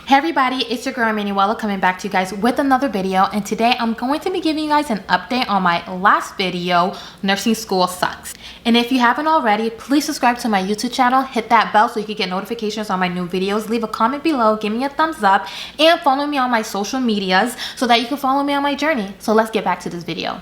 Hey everybody, it's your girl Manuela coming back to you guys with another video, and today I'm going to be giving you guys an update on my last video, Nursing School Sucks. And if you haven't already, please subscribe to my YouTube channel, hit that bell so you can get notifications on my new videos, leave a comment below, give me a thumbs up, and follow me on my social medias so that you can follow me on my journey. So let's get back to this video.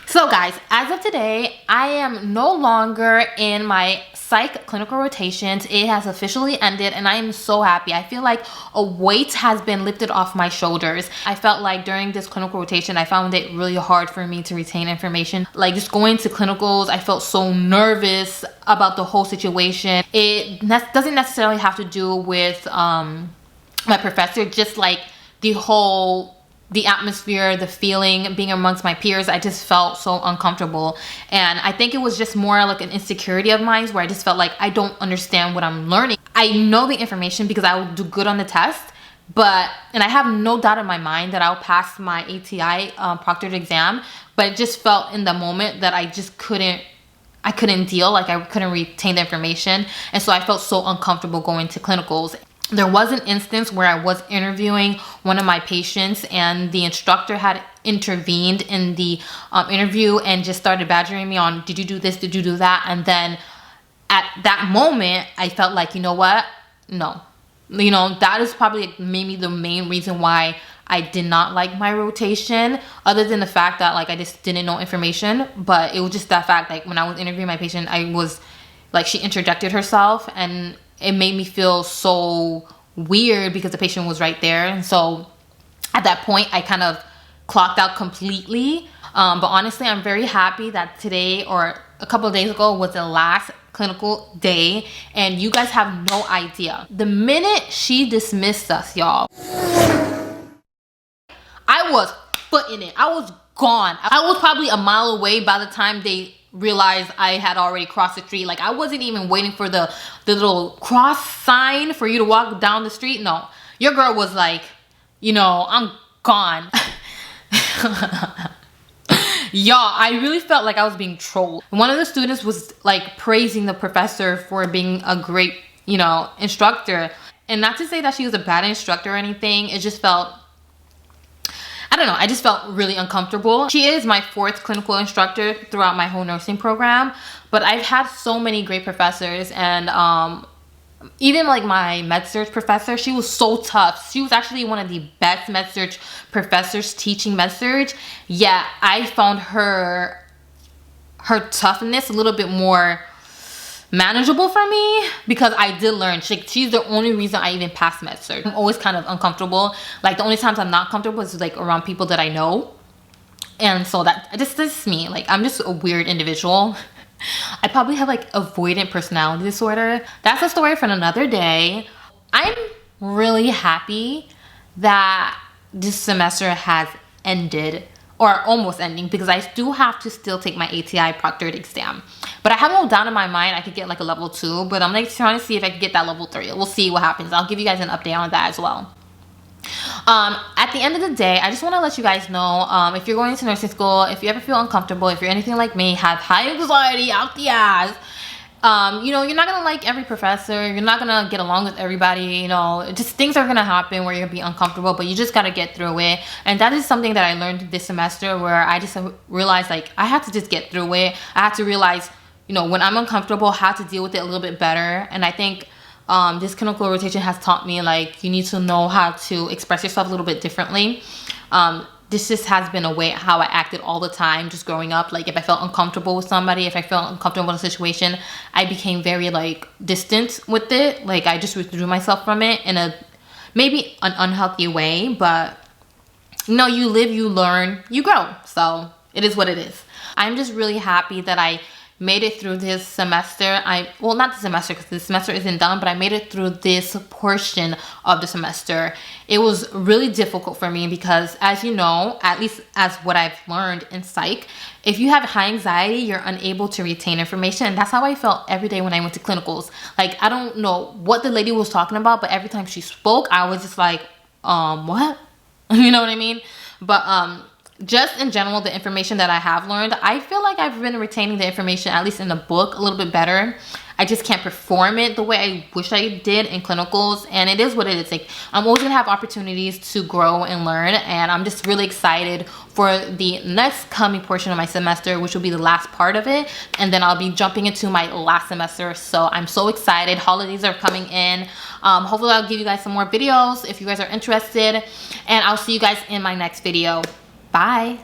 So guys, as of today, I am no longer in my psych clinical rotations. It has officially ended and I am so happy. I feel like a weight has been lifted off my shoulders. I felt like during this clinical rotation, I found it really hard for me to retain information. Like just going to clinicals, I felt so nervous about the whole situation. It doesn't necessarily have to do with my professor, just like the atmosphere, the feeling, being amongst my peers. I just felt so uncomfortable. And I think it was just more like an insecurity of mine where I just felt like I don't understand what I'm learning. I know the information because I will do good on the test, and I have no doubt in my mind that I'll pass my ATI proctored exam, but it just felt in the moment that I just couldn't deal, like I couldn't retain the information. And so I felt so uncomfortable going to clinicals. There was an instance where I was interviewing one of my patients and the instructor had intervened in the interview and just started badgering me on, did you do this, did you do that? And then at that moment, I felt like, you know what? No. You know, that is probably maybe the main reason why I did not like my rotation, other than the fact that like I just didn't know information. But it was just that fact, like when I was interviewing my patient, I was like, she interjected herself and it made me feel so weird because the patient was right there. And so at that point, I kind of clocked out completely. But honestly, I'm very happy that today or a couple of days ago was the last clinical day. And you guys have no idea. The minute she dismissed us, y'all, I was footing it. I was gone. I was probably a mile away by the time they realized I had already crossed the street. Like I wasn't even waiting for the little cross sign for you to walk down the street. No, your girl was like, you know, I'm gone. Y'all, I really felt like I was being trolled. One of the students was like praising the professor for being a great, you know, instructor. And not to say that she was a bad instructor or anything, it just felt, I don't know, I just felt really uncomfortable. She is my 4th clinical instructor throughout my whole nursing program, but I've had so many great professors, and even like my med-surg professor, she was so tough. She was actually one of the best med-surg professors teaching med-surg, yet I found her toughness a little bit more manageable for me because I did learn. She's the only reason I even passed med-surg. I'm always kind of uncomfortable. Like the only times I'm not comfortable is like around people that I know. And so this is me. Like I'm just a weird individual. I probably have like avoidant personality disorder. That's a story for another day. I'm really happy that this semester has ended, or almost ending, because I do have to still take my ATI proctored exam. But I have no doubt in my mind I could get like a level 2, but I'm like trying to see if I can get that level 3. We'll see what happens. I'll give you guys an update on that as well. At the end of the day, I just want to let you guys know, if you're going to nursing school, if you ever feel uncomfortable, if you're anything like me, have high anxiety out the ass, you know, you're not gonna like every professor, you're not gonna get along with everybody, you know, just things are gonna happen where you're gonna be uncomfortable, but you just gotta get through it. And that is something that I learned this semester, where I just realized like I had to just get through it. I had to realize, you know, when I'm uncomfortable, how to deal with it a little bit better. And I think this clinical rotation has taught me like you need to know how to express yourself a little bit differently. This just has been a way how I acted all the time just growing up. Like if I felt uncomfortable with somebody, if I felt uncomfortable in a situation, I became very like distant with it. Like I just withdrew myself from it in a maybe an unhealthy way, but you know, you live, you learn, you grow. So it is what it is. I'm just really happy that I made it through this semester. Well, not the semester because the semester isn't done, but I made it through this portion of the semester. It was really difficult for me because, as you know, at least as what I've learned in psych, if you have high anxiety, you're unable to retain information. And that's how I felt every day when I went to clinicals. Like, I don't know what the lady was talking about, but every time she spoke, I was just like, what? You know what I mean? But just in general, the information that I have learned, I feel like I've been retaining the information, at least in the book, a little bit better. I just can't perform it the way I wish I did in clinicals, and it is what it is. Like, I'm always gonna have opportunities to grow and learn, and I'm just really excited for the next coming portion of my semester, which will be the last part of it, and then I'll be jumping into my last semester. So I'm so excited. Holidays are coming in. Hopefully I'll give you guys some more videos if you guys are interested, and I'll see you guys in my next video. Bye.